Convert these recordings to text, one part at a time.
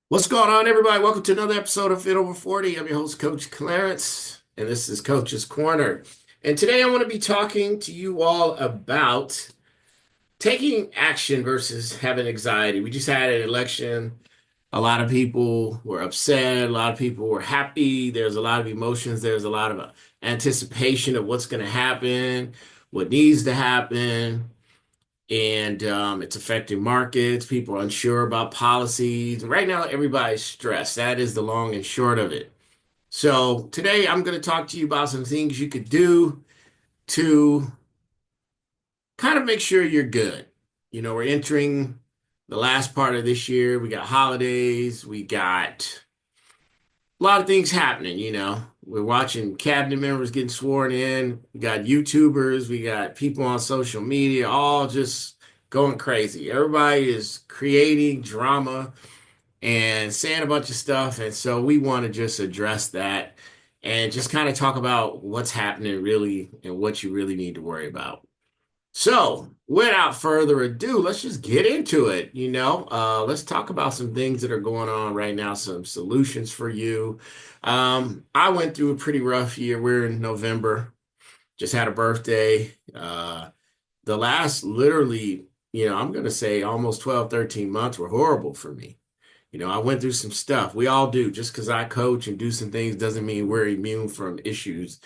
What's going on, everybody? Welcome to another episode of Fit Over 40. I'm your host, Coach Clarence, and this is Coach's Corner. And today I want to be talking to you all about taking action versus having anxiety. We just had an election. A lot of people were upset. A lot of people were happy. There's a lot of emotions. There's a lot of anticipation of what's going to happen, what needs to happen, and it's affecting markets. People are unsure about policies. Right now, everybody's stressed. That is the long and short of it. So today, I'm going to talk to you about some things you could do to kind of make sure you're good. We're entering the last part of this year. We got holidays. We got a lot of things happening. We're watching cabinet members getting sworn in. We got YouTubers, we got people on social media, all just going crazy. Everybody is creating drama and saying a bunch of stuff. And so we want to just address that and just kind of talk about what's happening really and what you really need to worry about. So, without further ado, let's just get into it. Let's talk about some things that are going on right now, some solutions for you. I went through a pretty rough year. We're in November, just had a birthday. The last literally, I'm going to say almost 12, 13 months were horrible for me. I went through some stuff. We all do. Just because I coach and do some things doesn't mean we're immune from issues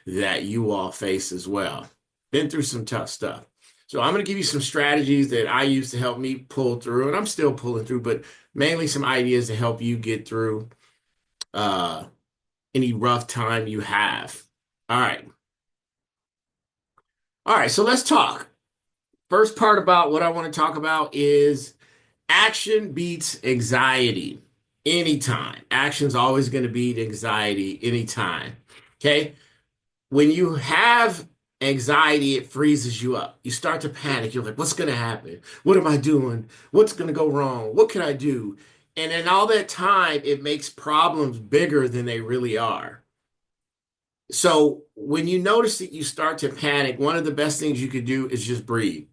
that you all face as well. Been through some tough stuff. So I'm going to give you some strategies that I use to help me pull through, and I'm still pulling through, but mainly some ideas to help you get through uh, any rough time you have. All right. All right. So let's talk. First part about what I want to talk about is action beats anxiety anytime. Action's always going to beat anxiety anytime. Okay. When you have anxiety, it freezes you up. You start to panic. You're like, what's going to happen? What am I doing? What's going to go wrong? What can I do? And in all that time, it makes problems bigger than they really are. So when you notice that you start to panic, one of the best things you could do is just breathe.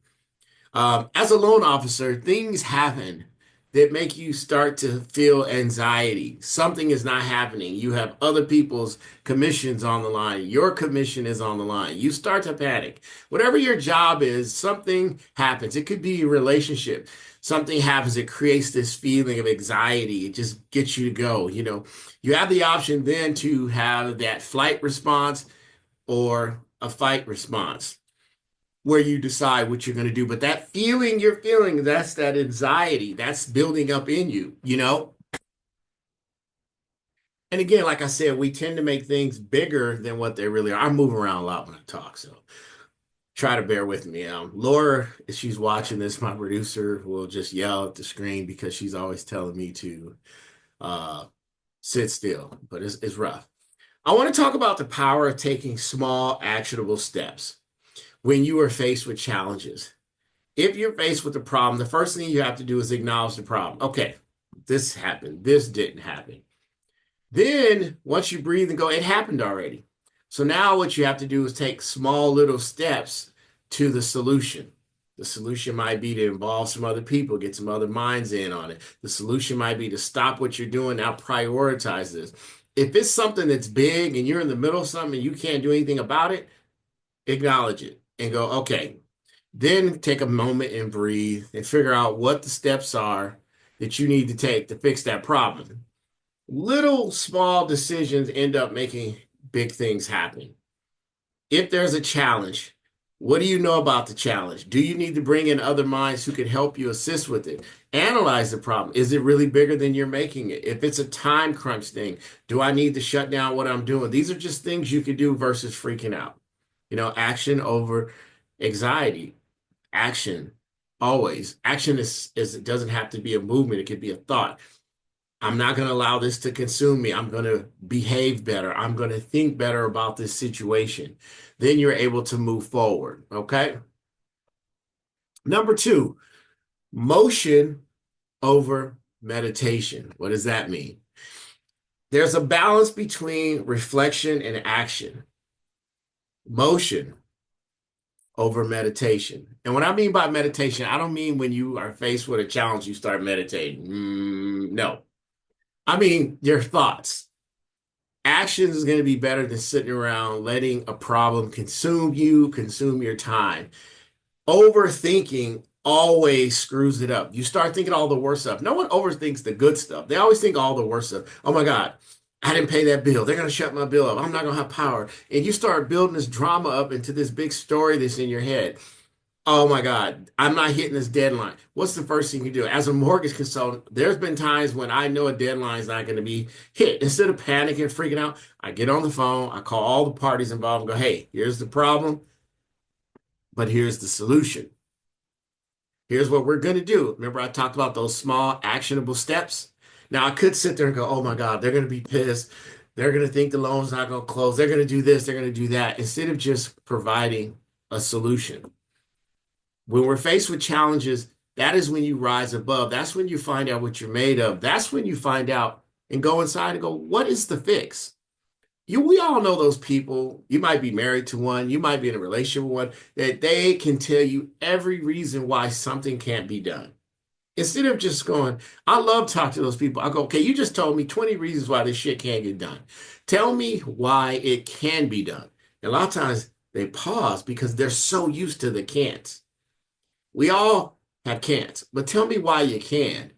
As a loan officer, things happen that make you start to feel anxiety. Something is not happening. You have other people's commissions on the line. Your commission is on the line. You start to panic. Whatever your job is, something happens. It could be a relationship. Something happens. It creates this feeling of anxiety. It just gets you to go. You have the option then to have that flight response or a fight response where you decide what you're going to do. But that feeling you're feeling, that's that anxiety that's building up in you. And again, like I said, we tend to make things bigger than what they really are. I move around a lot when I talk, so try to bear with me. Laura, if she's watching this, my producer, will just yell at the screen because she's always telling me to uh, sit still, but it's rough. I want to talk about the power of taking small, actionable steps when you are faced with challenges. If you're faced with a problem, the first thing you have to do is acknowledge the problem. Okay, this happened. This didn't happen. Then once you breathe and go, it happened already. So now what you have to do is take small little steps to the solution. The solution might be to involve some other people, get some other minds in on it. The solution might be to stop what you're doing, now prioritize this. If it's something that's big and you're in the middle of something and you can't do anything about it, acknowledge it and go, okay, then take a moment and breathe and figure out what the steps are that you need to take to fix that problem. Little small decisions end up making big things happen. If there's a challenge, what do you know about the challenge? Do you need to bring in other minds who can help you assist with it? Analyze the problem. Is it really bigger than you're making it? If it's a time crunch thing, do I need to shut down what I'm doing? These are just things you can do versus freaking out. Action over anxiety. Action always. Action is it doesn't have to be a movement. It could be a thought. I'm not going to allow this to consume me. I'm going to behave better. I'm going to think better about this situation. Then you're able to move forward. Okay. Number two, motion over meditation. What does that mean? There's a balance between reflection and action. Motion over meditation. And what I mean by meditation, I don't mean when you are faced with a challenge, you start meditating. No. I mean, your thoughts. Actions is going to be better than sitting around letting a problem consume you, consume your time. Overthinking always screws it up. You start thinking all the worst stuff. No one overthinks the good stuff. They always think all the worst stuff. Oh my God, I didn't pay that bill. They're going to shut my bill up. I'm not going to have power. And you start building this drama up into this big story that's in your head. Oh my God, I'm not hitting this deadline. What's the first thing you do? As a mortgage consultant, there's been times when I know a deadline is not going to be hit. Instead of panicking, freaking out, I get on the phone, I call all the parties involved and go, hey, here's the problem, but here's the solution. Here's what we're going to do. Remember, I talked about those small actionable steps? Now, I could sit there and go, oh my God, they're going to be pissed. They're going to think the loan's not going to close. They're going to do this. They're going to do that. Instead of just providing a solution. When we're faced with challenges, that is when you rise above. That's when you find out what you're made of. That's when you find out and go inside and go, what is the fix? We all know those people. You might be married to one, you might be in a relationship with one, that they can tell you every reason why something can't be done. Instead of just going, I love talking to those people. I go, okay, you just told me 20 reasons why this shit can't get done. Tell me why it can be done. And a lot of times they pause because they're so used to the can'ts. We all have can'ts, but tell me why you can.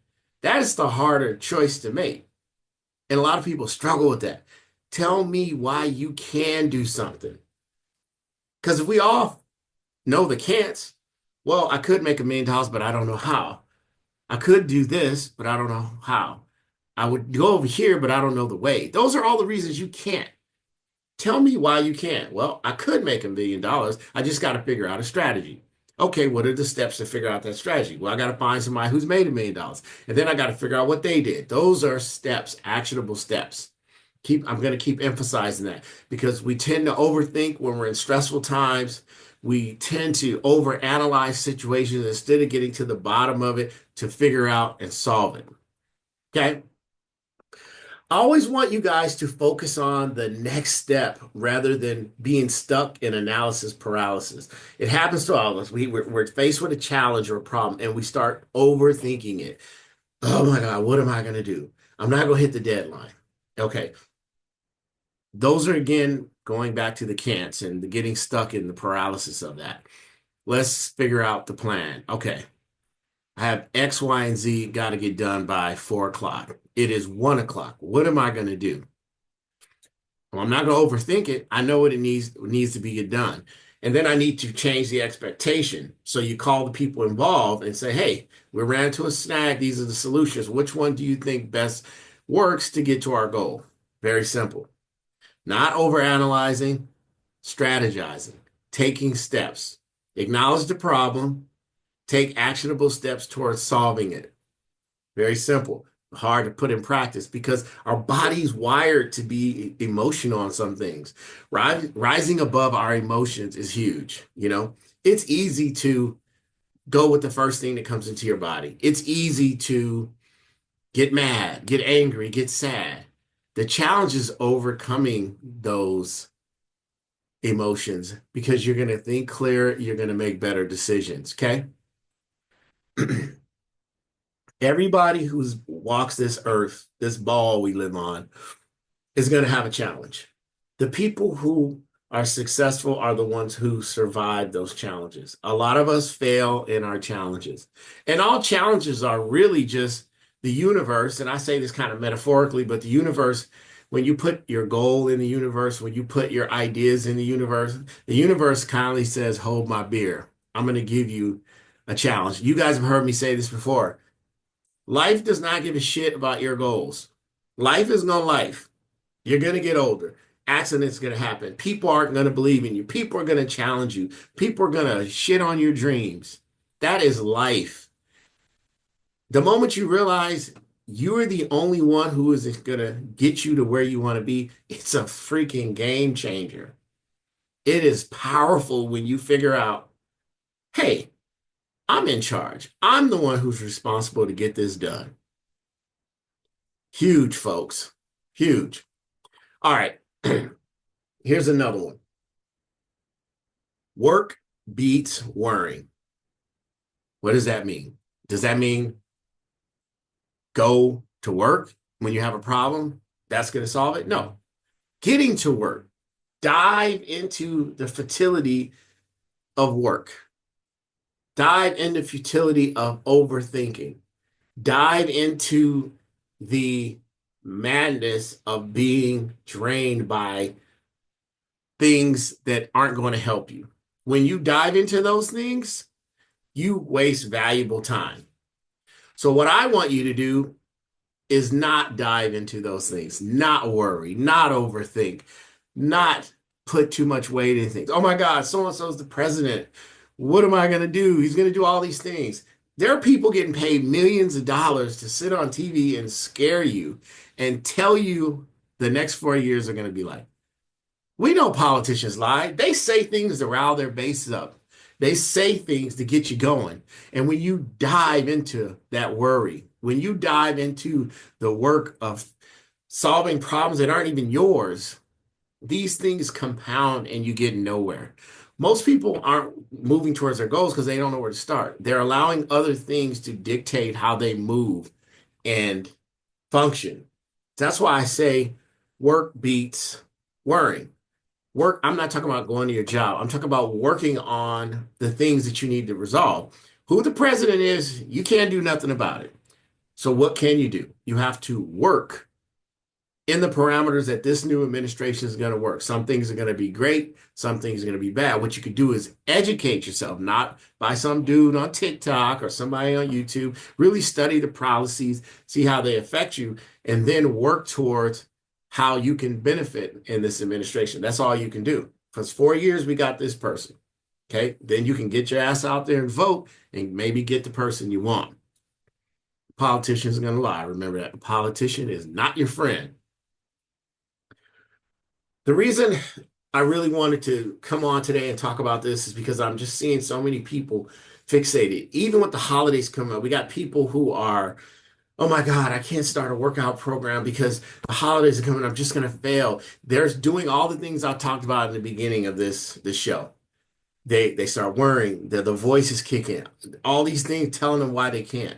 That is the harder choice to make. And a lot of people struggle with that. Tell me why you can do something. Because if we all know the can'ts, well, I could make $1 million, but I don't know how. I could do this, but I don't know how. I would go over here, but I don't know the way. Those are all the reasons you can't. Tell me why you can't. Well, I could make $1 million. I just got to figure out a strategy. Okay, what are the steps to figure out that strategy? Well, I got to find somebody who's made $1 million. And then I got to figure out what they did. Those are steps, actionable steps. I'm going to keep emphasizing that because we tend to overthink when we're in stressful times. We tend to overanalyze situations instead of getting to the bottom of it to figure out and solve it. Okay? I always want you guys to focus on the next step rather than being stuck in analysis paralysis. It happens to all of us. We're faced with a challenge or a problem and we start overthinking it. Oh my God, what am I going to do? I'm not going to hit the deadline. Okay. Those are, again, going back to the can'ts and the getting stuck in the paralysis of that. Let's figure out the plan. Okay. I have X, Y, and Z got to get done by 4 o'clock. It is 1 o'clock. What am I going to do? Well, I'm not going to overthink it. I know what it needs to be get done. And then I need to change the expectation. So you call the people involved and say, hey, we ran into a snag. These are the solutions. Which one do you think best works to get to our goal? Very simple. Not overanalyzing, strategizing, taking steps. Acknowledge the problem, take actionable steps towards solving it. Very simple. Hard to put in practice because our body's wired to be emotional on some things. Rising above our emotions is huge. It's easy to go with the first thing that comes into your body. It's easy to get mad, get angry, get sad. The challenge is overcoming those emotions because you're going to think clearer, you're going to make better decisions. Okay. Everybody who walks this earth, this ball we live on, is going to have a challenge. The people who are successful are the ones who survive those challenges. A lot of us fail in our challenges. And all challenges are really just the universe. And I say this kind of metaphorically, but the universe, when you put your goal in the universe, when you put your ideas in the universe kindly says, hold my beer. I'm going to give you a challenge. You guys have heard me say this before. Life does not give a shit about your goals. Life is no life. You're going to get older. Accidents are going to happen. People aren't going to believe in you. People are going to challenge you. People are going to shit on your dreams. That is life. The moment you realize you're the only one who is going to get you to where you want to be, it's a freaking game changer. It is powerful when you figure out, hey, I'm in charge. I'm the one who's responsible to get this done. Huge, folks. Huge. All right. Here's another one. Work beats worrying. What does that mean? Does that mean go to work when you have a problem, that's going to solve it. No, getting to work, dive into the futility of work, dive into futility of overthinking, dive into the madness of being drained by things that aren't going to help you. When you dive into those things, you waste valuable time. So, what I want you to do is not dive into those things, not worry, not overthink, not put too much weight in things. Oh my God, so and so's the president. What am I going to do? He's going to do all these things. There are people getting paid millions of dollars to sit on TV and scare you and tell you the next 4 years are going to be like. We know politicians lie. They say things to rile their bases up. They say things to get you going. And when you dive into that worry, when you dive into the work of solving problems that aren't even yours, these things compound and you get nowhere. Most people aren't moving towards their goals because they don't know where to start. They're allowing other things to dictate how they move and function. That's why I say work beats worrying. Work, I'm not talking about going to your job. I'm talking about working on the things that you need to resolve. Who the president is, you can't do nothing about it. So what can you do? You have to work in the parameters that this new administration is going to work. Some things are going to be great. Some things are going to be bad. What you could do is educate yourself, not by some dude on TikTok or somebody on YouTube. Really study the policies, see how they affect you, and then work towards how you can benefit in this administration. That's all you can do. Because 4 years, we got this person. Okay. Then you can get your ass out there and vote and maybe get the person you want. Politicians are going to lie. Remember that. A politician is not your friend. The reason I really wanted to come on today and talk about this is because I'm just seeing so many people fixated. Even with the holidays coming up, we got people who are, oh my God, I can't start a workout program because the holidays are coming. I'm just going to fail. They're doing all the things I talked about in the beginning of this show. They start worrying. The voice is kicking. All these things telling them why they can't.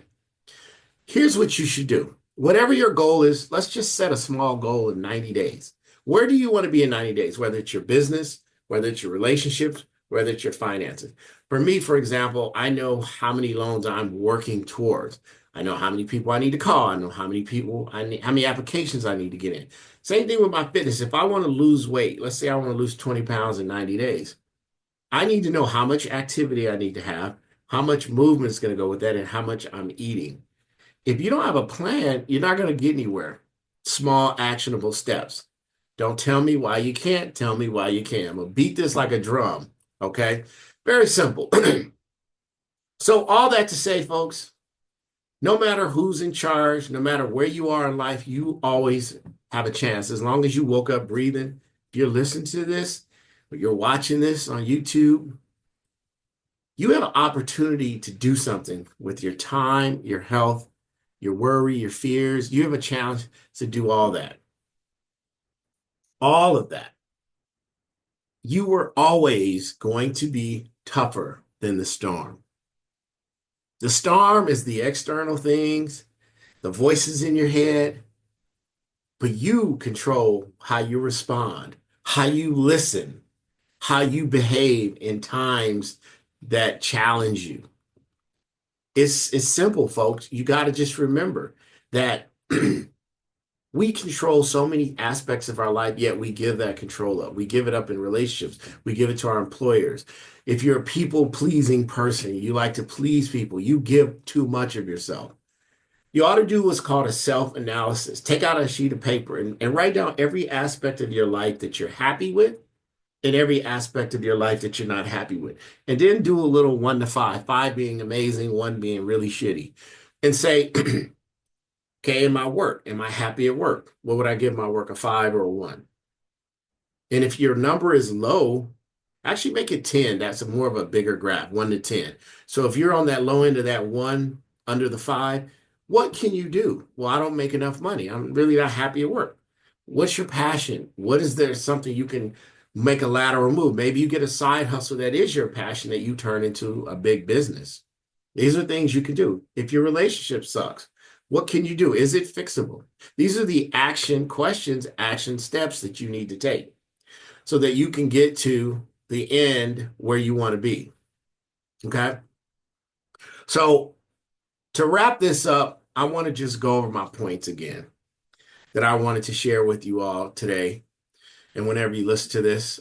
Here's what you should do. Whatever your goal is, let's just set a small goal in 90 days. Where do you want to be in 90 days? Whether it's your business, whether it's your relationships, whether it's your finances. For me, for example, I know how many loans I'm working towards. I know how many people I need to call. I know how many people I need, how many applications I need to get in. Same thing with my fitness. If I want to lose weight, let's say I want to lose 20 pounds in 90 days, I need to know how much activity I need to have, how much movement is going to go with that, and how much I'm eating. If you don't have a plan, you're not going to get anywhere. Small, actionable steps. Don't tell me why you can't. Tell me why you can. I'm going to beat this like a drum. Okay? Very simple. So, all that to say, folks, no matter who's in charge, no matter where you are in life, you always have a chance. As long as you woke up breathing, if you're listening to this, or you're watching this on YouTube, you have an opportunity to do something with your time, your health, your worry, your fears. You have a chance to do all that. All of that. You were always going to be tougher than the storm. The storm is the external things, the voices in your head, but you control how you respond, how you listen, how you behave in times that challenge you. It's simple, folks. You got to just remember that we control so many aspects of our life, yet we give that control up. We give it up in relationships. We give it to our employers. If you're a people-pleasing person, you like to please people, you give too much of yourself. You ought to do what's called a self-analysis. Take out a sheet of paper and write down every aspect of your life that you're happy with and every aspect of your life that you're not happy with. And then do a little 1 to 5, 5 being amazing, 1 being really shitty. And say, okay, in my work, am I happy at work? What would I give my work, a 5 or a 1? And if your number is low, actually make it 10. That's more of a bigger graph, 1 to 10. So if you're on that low end of that 1, under the 5, what can you do? Well, I don't make enough money. I'm really not happy at work. What's your passion? What is there something you can make a lateral move? Maybe you get a side hustle that is your passion that you turn into a big business. These are things you can do. If your relationship sucks, What can you do? Is it fixable? These are the action questions, action steps that you need to take so that you can get to the end where you want to be. Okay. So to wrap this up, I want to just go over my points again that I wanted to share with you all today. And whenever you listen to this,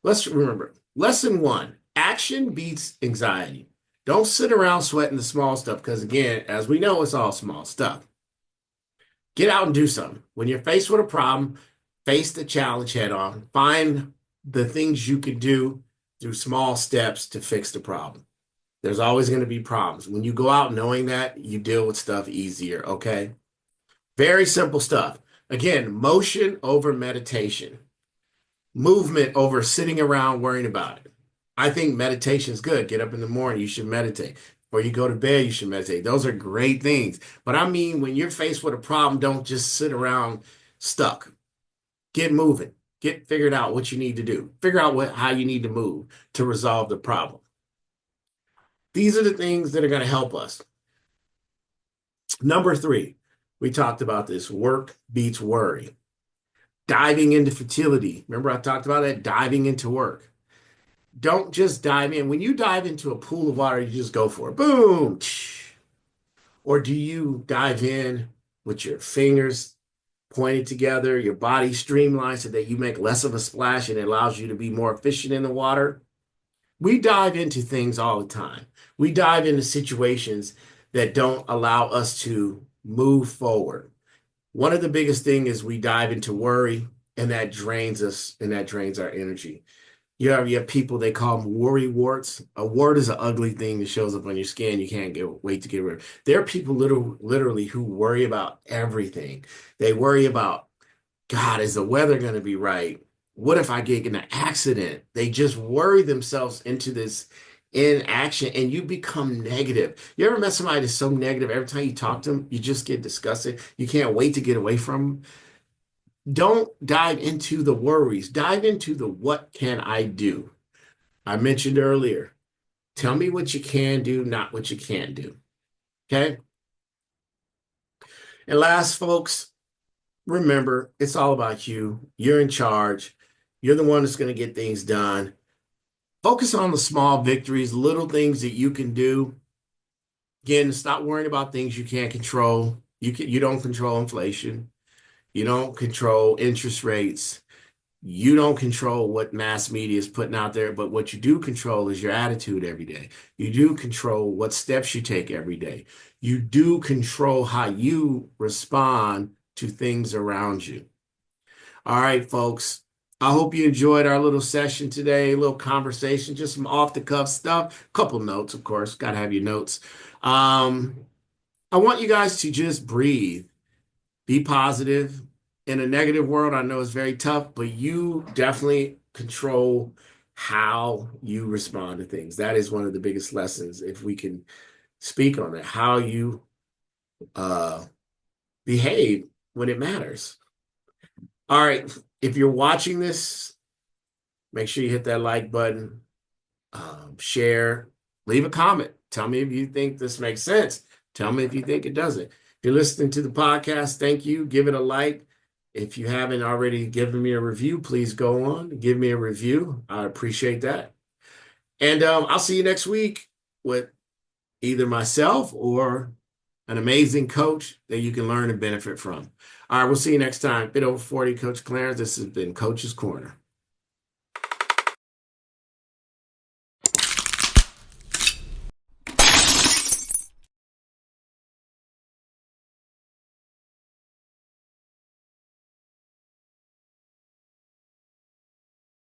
let's remember lesson one, action beats anxiety. Don't sit around sweating the small stuff because, again, as we know, it's all small stuff. Get out and do something. When you're faced with a problem, face the challenge head on. Find the things you can do through small steps to fix the problem. There's always going to be problems. When you go out knowing that, you deal with stuff easier, okay? Very simple stuff. Again, motion over meditation. Movement over sitting around worrying about it. I think meditation is good. Get up in the morning, you should meditate. Before you go to bed, you should meditate. Those are great things. But I mean, when you're faced with a problem, don't just sit around stuck. Get moving. Get figured out what you need to do. Figure out how you need to move to resolve the problem. These are the things that are going to help us. Number 3, we talked about this. Work beats worry. Diving into fertility. Remember I talked about that? Diving into work. Don't just dive in. When you dive into a pool of water, you just go for it. Boom. Or do you dive in with your fingers pointed together, your body streamlined so that you make less of a splash and it allows you to be more efficient in the water? We dive into things all the time. We dive into situations that don't allow us to move forward. One of the biggest things is we dive into worry, and that drains us, and that drains our energy. You have people, they call them worry warts. A wart is an ugly thing that shows up on your skin. You can't wait to get rid of. There are people literally who worry about everything. They worry about, God, is the weather going to be right? What if I get in an accident? They just worry themselves into this inaction, and you become negative. You ever met somebody that's so negative, every time you talk to them, you just get disgusted. You can't wait to get away from them. Don't dive into the worries. Dive into the what can I do? I mentioned earlier, tell me what you can do, not what you can't do. Okay? And last, folks, remember, it's all about you. You're in charge. You're the one that's going to get things done. Focus on the small victories, little things that you can do. Again, stop worrying about things you can't control. You don't control inflation. You don't control interest rates. You don't control what mass media is putting out there, but what you do control is your attitude every day. You do control what steps you take every day. You do control how you respond to things around you. All right, folks. I hope you enjoyed our little session today, a little conversation, just some off-the-cuff stuff. A couple notes, of course. Got to have your notes. I want you guys to just breathe. Be positive. In a negative world, I know it's very tough, but you definitely control how you respond to things. That is one of the biggest lessons, if we can speak on it, how you behave when it matters. All right. If you're watching this, make sure you hit that like button, share, leave a comment. Tell me if you think this makes sense. Tell me if you think it doesn't. If you're listening to the podcast, thank you. Give it a like. If you haven't already given me a review, please go on and give me a review. I appreciate that. And I'll see you next week with either myself or an amazing coach that you can learn and benefit from. All right, we'll see you next time. Bit over 40, Coach Clarence. This has been Coach's Corner.